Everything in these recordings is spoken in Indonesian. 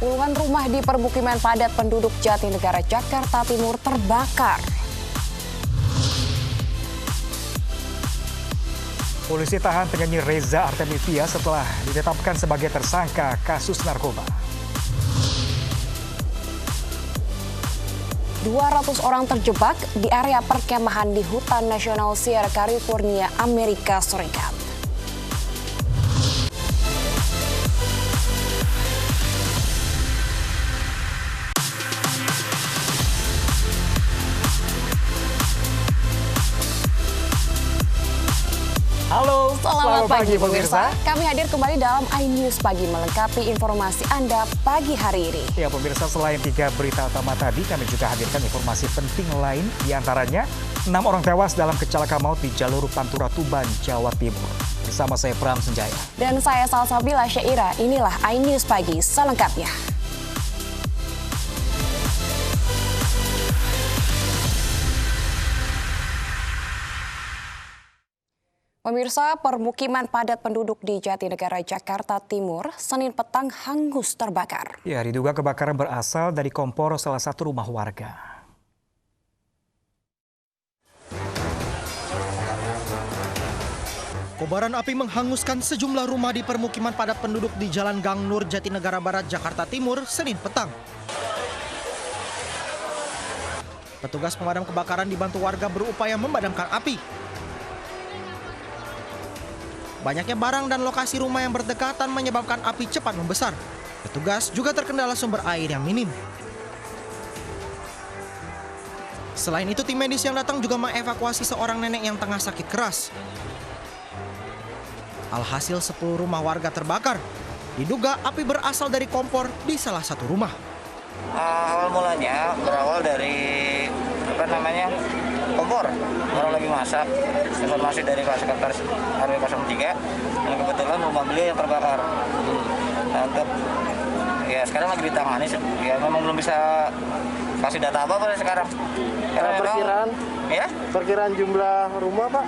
Puluhan rumah di permukiman padat penduduk Jatinegara, Jakarta Timur terbakar. Polisi tahan penyanyi Reza Artamevia setelah ditetapkan sebagai tersangka kasus narkoba. 200 orang terjebak di area perkemahan di hutan nasional Sierra California, Amerika Serikat. Halo, Selamat pagi pemirsa. Kami hadir kembali dalam iNews Pagi melengkapi informasi Anda pagi hari ini. Ya pemirsa, selain 3 berita utama tadi, kami juga hadirkan informasi penting lain. Di antaranya, 6 orang tewas dalam kecelakaan maut di jalur Pantura Tuban, Jawa Timur. Bersama saya Pram Senjaya. Dan saya Salsabila Syaira. Inilah iNews Pagi selengkapnya. Pemirsa, permukiman padat penduduk di Jatinegara, Jakarta Timur, Senin petang hangus terbakar. Ya, diduga kebakaran berasal dari kompor salah satu rumah warga. Kobaran api menghanguskan sejumlah rumah di permukiman padat penduduk di Jalan Gang Nur, Jatinegara Barat, Jakarta Timur, Senin petang. Petugas pemadam kebakaran dibantu warga berupaya memadamkan api. Banyaknya barang dan lokasi rumah yang berdekatan menyebabkan api cepat membesar. Petugas juga terkendala sumber air yang minim. Selain itu, tim medis yang datang juga mengevakuasi seorang nenek yang tengah sakit keras. Alhasil 10 rumah warga terbakar. Diduga api berasal dari kompor di salah satu rumah. Awal mulanya berawal dari kompor. Orang lagi masak, informasi dari Pak Sekretaris RW 03, dan kebetulan rumah beliau yang terbakar. Nah, untuk sekarang lagi ditangani, ya memang belum bisa kasih data apa sekarang. Perkiraan? Ya? Perkiraan jumlah rumah, Pak?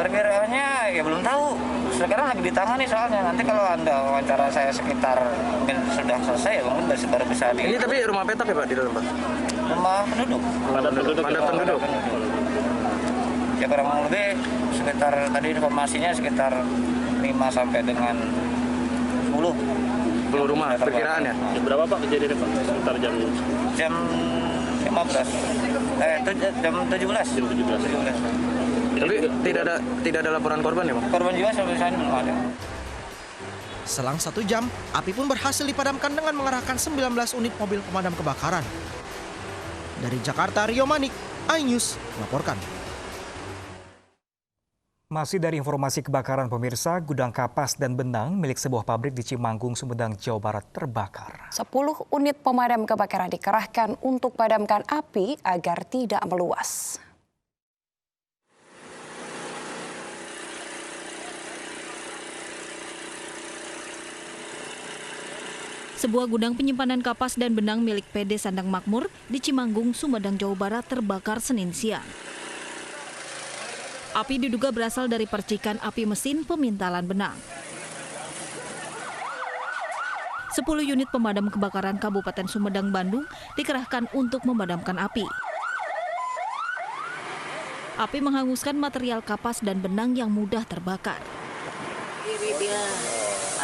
Perkiraannya ya belum tahu. Sekarang lagi ditangani soalnya. Nanti kalau Anda wawancara saya sekitar mungkin sudah selesai, ya mungkin baru bisa Ini tapi rumah petak ya, Pak, di dalam, Pak? Rumah penduduk. Padat penduduk. Ya kurang lebih sekitar, tadi informasinya sekitar 5 sampai dengan 10 rumah, perkiraan ya? Jam berapa Pak kejadiannya Pak? Sekitar jam 15. Jam 17. Jam 17. Tapi tidak ada laporan korban ya, Pak? Korban jiwa sampai saat ini belum ada. Selang 1 jam, api pun berhasil dipadamkan dengan mengerahkan 19 unit mobil pemadam kebakaran. Dari Jakarta, Rio Manik, iNews melaporkan. Masih dari informasi kebakaran pemirsa, gudang kapas dan benang milik sebuah pabrik di Cimanggung, Sumedang, Jawa Barat terbakar. 10 unit pemadam kebakaran dikerahkan untuk padamkan api agar tidak meluas. Sebuah gudang penyimpanan kapas dan benang milik PD Sandang Makmur di Cimanggung, Sumedang, Jawa Barat terbakar Senin siang. Api diduga berasal dari percikan api mesin pemintalan benang. 10 unit pemadam kebakaran Kabupaten Sumedang, Bandung dikerahkan untuk memadamkan api. Api menghanguskan material kapas dan benang yang mudah terbakar. Ini dia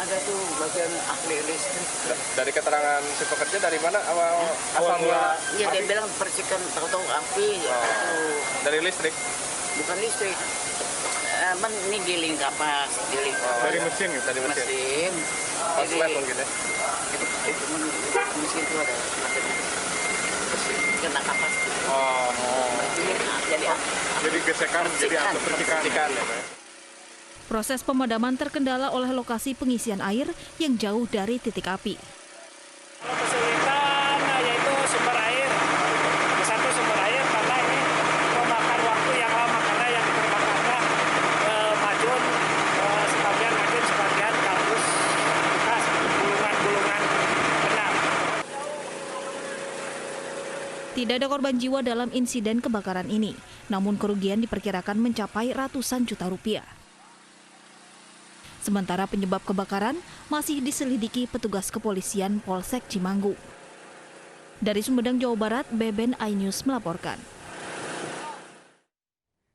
ada tuh bagian akli listrik. Dari keterangan si pekerja dari mana awal mula? Iya, dia bilang percikan tahu-tahu api. Dari listrik? Bukan listrik. Ini giling kapas, giling. Dari mesin gitu, dari mesin. Mesin. Konslet mungkin ya? Itu mesin itu ada kena kapas. Jadi gesekan, jadi percikan ya, Pak? Proses pemadaman terkendala oleh lokasi pengisian air yang jauh dari titik api. Kesulitan yaitu sumber air. Satu sumber air karena ini memakan waktu yang lama karena yang terbakarnya majun sebagian majun sebagian gabus bekas gulungan benang. Tidak ada korban jiwa dalam insiden kebakaran ini, namun kerugian diperkirakan mencapai ratusan juta rupiah. Sementara penyebab kebakaran masih diselidiki petugas kepolisian Polsek Cimanggung. Dari Sumedang, Jawa Barat, Beben iNews melaporkan.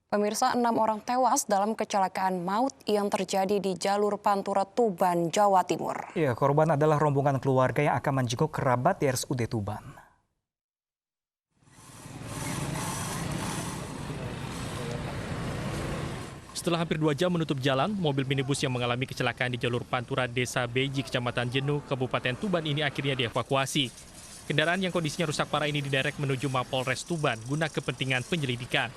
Pemirsa, 6 orang tewas dalam kecelakaan maut yang terjadi di jalur Pantura Tuban, Jawa Timur. Ya, korban adalah rombongan keluarga yang akan menjenguk kerabat di RSUD Tuban. Setelah hampir 2 jam menutup jalan, mobil minibus yang mengalami kecelakaan di jalur Pantura Desa Beji, Kecamatan Jenuh, Kabupaten Tuban ini akhirnya dievakuasi. Kendaraan yang kondisinya rusak parah ini diderek menuju Mapolres Tuban guna kepentingan penyelidikan.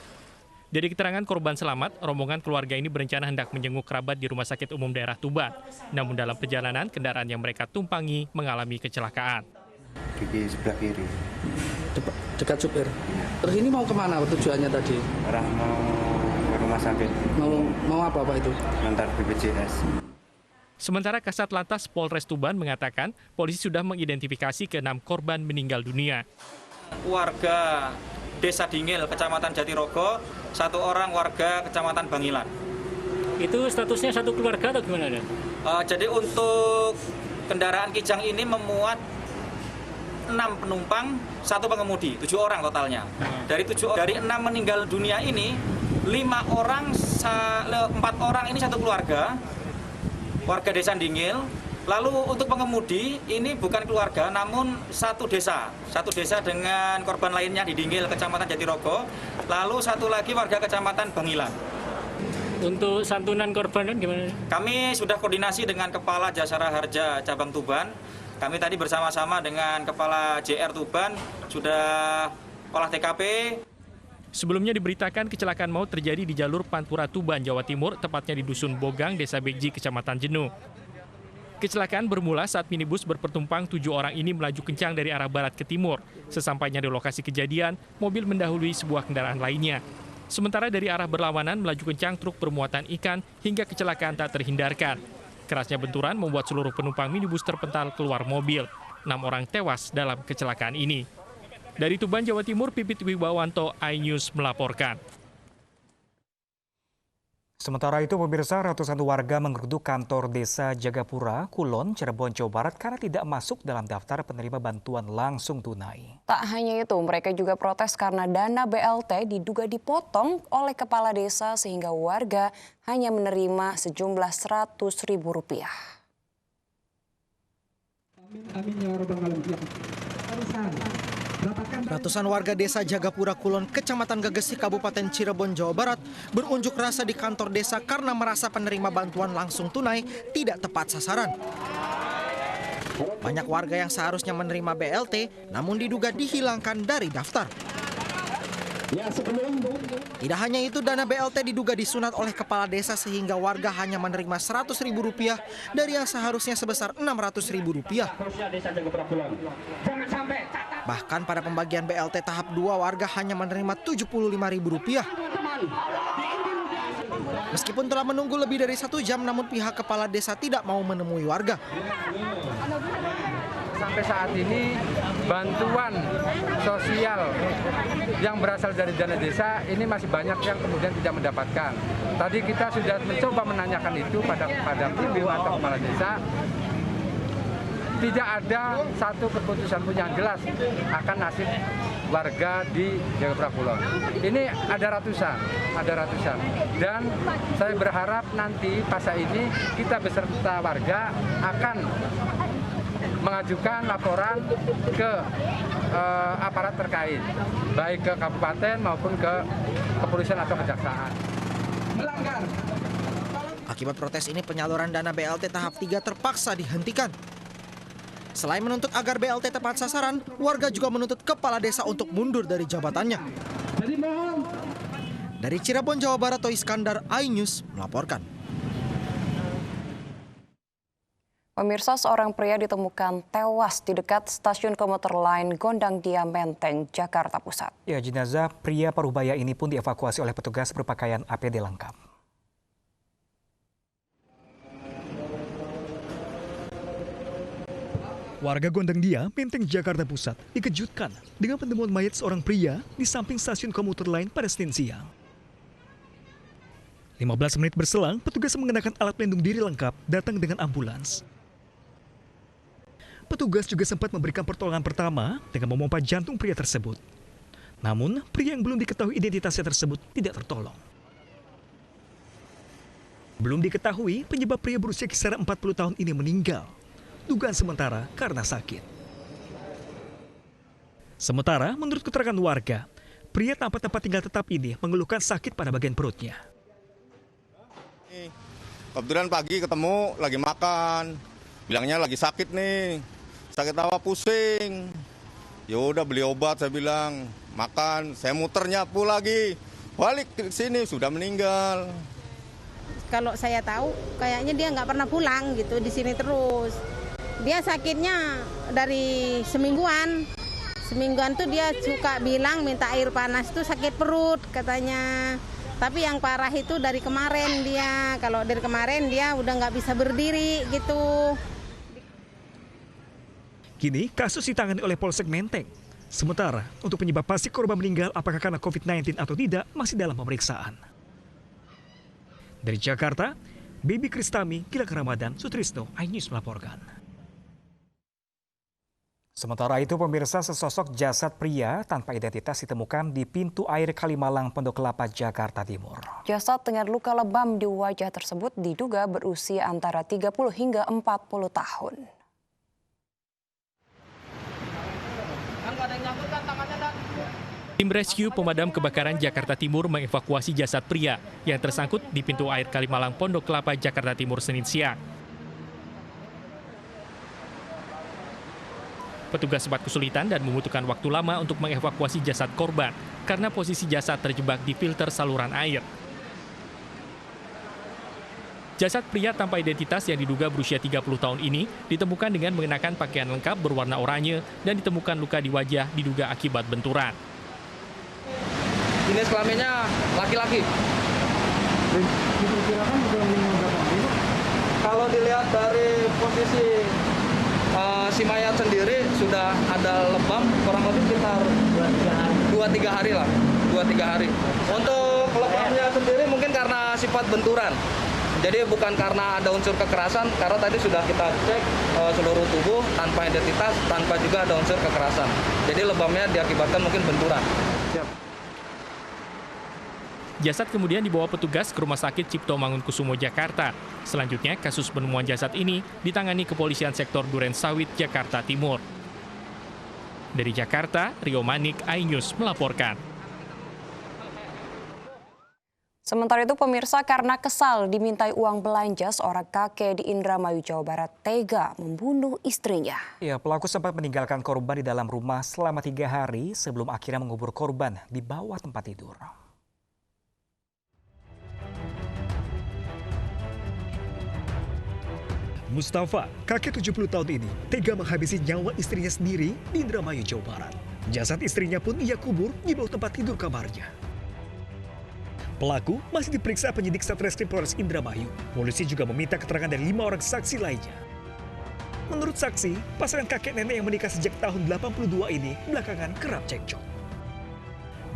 Dari keterangan korban selamat, rombongan keluarga ini berencana hendak menjenguk kerabat di Rumah Sakit Umum Daerah Tuban. Namun dalam perjalanan, kendaraan yang mereka tumpangi mengalami kecelakaan. Di sebelah kiri. Dekat supir. Terus ini mau kemana tujuannya tadi? Orang mau ke rumah sakit. Mau apa Pak itu? Antar BPJS. Sementara Kasat Lantas Polres Tuban mengatakan polisi sudah mengidentifikasi ke-6 korban meninggal dunia. Warga Desa Dingil, Kecamatan Jatirogo, 1 orang warga Kecamatan Bangilan. Itu statusnya satu keluarga atau gimana? Jadi untuk kendaraan Kijang ini memuat 6 penumpang, 1 pengemudi, 7 orang totalnya. Dari 6 meninggal dunia ini, 4 orang ini satu keluarga, warga Desa Dingil. Lalu untuk pengemudi ini bukan keluarga, namun satu desa dengan korban lainnya di Dingil, Kecamatan Jatirogo. Lalu 1 lagi warga Kecamatan Bangilan. Untuk santunan korban gimana? Kami sudah koordinasi dengan Kepala Jasara Harja Cabang Tuban. Kami tadi bersama-sama dengan Kepala JR Tuban sudah olah TKP. Sebelumnya diberitakan kecelakaan maut terjadi di jalur Pantura Tuban, Jawa Timur, tepatnya di Dusun Bogang, Desa Beji, Kecamatan Jenuh. Kecelakaan bermula saat minibus berpertumpang 7 orang ini melaju kencang dari arah barat ke timur. Sesampainya di lokasi kejadian, mobil mendahului sebuah kendaraan lainnya. Sementara dari arah berlawanan melaju kencang truk bermuatan ikan hingga kecelakaan tak terhindarkan. Kerasnya benturan membuat seluruh penumpang minibus terpental keluar mobil. 6 orang tewas dalam kecelakaan ini. Dari Tuban, Jawa Timur, Pipit Wibawanto, iNews melaporkan. Sementara itu, pemirsa, ratusan warga menggeruduk kantor Desa Jagapura, Kulon, Cirebon, Jawa Barat karena tidak masuk dalam daftar penerima bantuan langsung tunai. Tak hanya itu, mereka juga protes karena dana BLT diduga dipotong oleh kepala desa sehingga warga hanya menerima sejumlah Rp100.000. Amin ya rabbal alamin. Ratusan warga Desa Jagapura Kulon, Kecamatan Gegesi, Kabupaten Cirebon, Jawa Barat berunjuk rasa di kantor desa karena merasa penerima bantuan langsung tunai tidak tepat sasaran. Banyak warga yang seharusnya menerima BLT namun diduga dihilangkan dari daftar. Tidak hanya itu, dana BLT diduga disunat oleh kepala desa sehingga warga hanya menerima Rp100.000 dari yang seharusnya sebesar Rp600.000. Bahkan pada pembagian BLT tahap 2 warga hanya menerima Rp75.000. Meskipun telah menunggu lebih dari 1 jam, namun pihak kepala desa tidak mau menemui warga. Sampai saat ini bantuan sosial yang berasal dari dana desa ini masih banyak yang kemudian tidak mendapatkan. Tadi kita sudah mencoba menanyakan itu pada ibu atau kepala desa. Tidak ada satu keputusan pun yang jelas akan nasib warga di Jagapura Kulon. Ini ada ratusan. Dan saya berharap nanti pasca ini kita beserta warga akan mengajukan laporan ke aparat terkait, baik ke kabupaten maupun ke kepolisian atau kejaksaan. Akibat protes ini, penyaluran dana BLT tahap 3 terpaksa dihentikan. Selain menuntut agar BLT tepat sasaran, warga juga menuntut kepala desa untuk mundur dari jabatannya. Dari Cirebon, Jawa Barat, Toy Iskandar, iNews melaporkan. Pemirsa, seorang pria ditemukan tewas di dekat stasiun komuter lain Gondang Dia Menteng, Jakarta Pusat. Ya, jenazah pria Parubaya ini pun dievakuasi oleh petugas berpakaian APD lengkap. Warga Gondang Dia, Menteng, Jakarta Pusat dikejutkan dengan penemuan mayat seorang pria di samping stasiun komuter lain pada Senin siang. 15 menit berselang, petugas mengenakan alat pelindung diri lengkap datang dengan ambulans. Petugas juga sempat memberikan pertolongan pertama dengan memompa jantung pria tersebut. Namun, pria yang belum diketahui identitasnya tersebut tidak tertolong. Belum diketahui penyebab pria berusia kisaran 40 tahun ini meninggal. Dugaan sementara karena sakit. Sementara, menurut keterangan warga, pria tanpa tempat tinggal tetap ini mengeluhkan sakit pada bagian perutnya. Kebetulan pagi ketemu lagi makan, bilangnya lagi sakit nih, sakit apa pusing. Ya udah beli obat, saya bilang makan, saya muter nyapu lagi, balik ke sini sudah meninggal. Kalau saya tahu, kayaknya dia nggak pernah pulang gitu, di sini terus. Dia sakitnya dari semingguan. Semingguan tuh dia suka bilang minta air panas tuh sakit perut katanya. Tapi yang parah itu dari kemarin dia. Kalau dari kemarin dia udah nggak bisa berdiri gitu. Kini kasus ditangani oleh Polsek Menteng. Sementara untuk penyebab pasti korban meninggal apakah karena COVID-19 atau tidak masih dalam pemeriksaan. Dari Jakarta, Baby Kristami, Gilang Ramadan, Sutrisno, iNews melaporkan. Sementara itu, pemirsa, sesosok jasad pria tanpa identitas ditemukan di pintu air Kalimalang, Pondok Kelapa, Jakarta Timur. Jasad dengan luka lebam di wajah tersebut diduga berusia antara 30 hingga 40 tahun. Tim rescue pemadam kebakaran Jakarta Timur mengevakuasi jasad pria yang tersangkut di pintu air Kalimalang, Pondok Kelapa, Jakarta Timur, Senin siang. Petugas sempat kesulitan dan membutuhkan waktu lama untuk mengevakuasi jasad korban karena posisi jasad terjebak di filter saluran air. Jasad pria tanpa identitas yang diduga berusia 30 tahun ini ditemukan dengan mengenakan pakaian lengkap berwarna oranye dan ditemukan luka di wajah diduga akibat benturan. Jenis kelaminnya laki-laki. Diperkirakan sudah meninggal berapa hari? Kalau dilihat dari posisi si mayat sendiri sudah ada lebam kurang lebih sekitar 2-3 hari lah. 2-3 hari. Untuk lebamnya sendiri mungkin karena sifat benturan. Jadi bukan karena ada unsur kekerasan, karena tadi sudah kita cek seluruh tubuh tanpa identitas, tanpa juga ada unsur kekerasan. Jadi lebamnya diakibatkan mungkin benturan. Jasad kemudian dibawa petugas ke Rumah Sakit Cipto Mangunkusumo, Jakarta. Selanjutnya, kasus penemuan jasad ini ditangani Kepolisian Sektor Duren Sawit, Jakarta Timur. Dari Jakarta, Rio Manik, iNews melaporkan. Sementara itu, pemirsa, karena kesal dimintai uang belanja, seorang kakek di Indramayu, Jawa Barat tega membunuh istrinya. Ya, pelaku sempat meninggalkan korban di dalam rumah selama 3 hari sebelum akhirnya mengubur korban di bawah tempat tidur. Mustafa, kakek 70 tahun ini, tega menghabisi nyawa istrinya sendiri di Indramayu, Jawa Barat. Jasad istrinya pun ia kubur di bawah tempat tidur kamarnya. Pelaku masih diperiksa penyidik Satreskrim Polres Indramayu. Polisi juga meminta keterangan dari 5 orang saksi lainnya. Menurut saksi, pasangan kakek nenek yang menikah sejak tahun 82 ini belakangan kerap cekcok.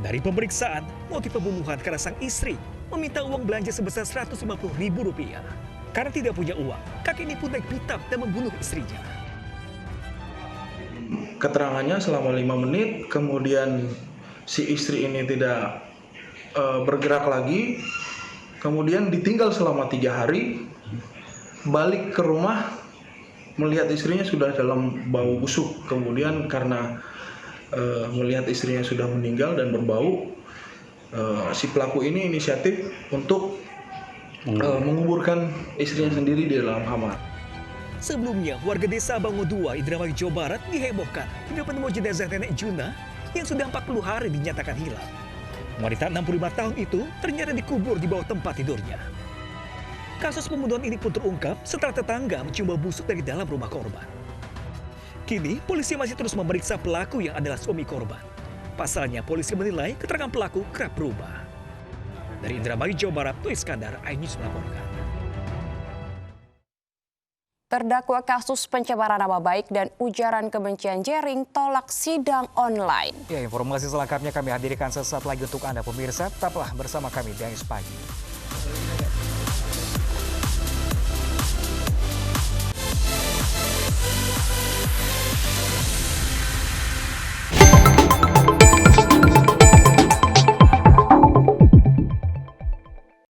Dari pemeriksaan, motif pembunuhan karena sang istri meminta uang belanja sebesar Rp150.000. Karena tidak punya uang, kakek ini pun naik pitam dan membunuh istrinya. Keterangannya selama 5 menit, kemudian si istri ini tidak bergerak lagi, kemudian ditinggal selama 3 hari, balik ke rumah, melihat istrinya sudah dalam bau busuk. Kemudian karena melihat istrinya sudah meninggal dan berbau, si pelaku ini inisiatif untuk menguburkan istrinya sendiri di dalam kamar. Sebelumnya, warga desa Bango 2, Indramayu, Jawa Barat dihebohkan dengan penemuan jenazah nenek Juna yang sudah 40 hari dinyatakan hilang. Wanita 65 tahun itu ternyata dikubur di bawah tempat tidurnya. Kasus pembunuhan ini pun terungkap setelah tetangga mencium bau busuk dari dalam rumah korban. Kini, polisi masih terus memeriksa pelaku yang adalah suami korban. Pasalnya, polisi menilai keterangan pelaku kerap berubah. Dari Indramayu, Jawa Barat, Tuh Iskandar, iNews melaporkan. Terdakwa kasus pencemaran nama baik dan ujaran kebencian Jering tolak sidang online. Ya, informasi selengkapnya kami hadirkan sesaat lagi untuk Anda pemirsa. Tetaplah bersama kami di iNews Pagi.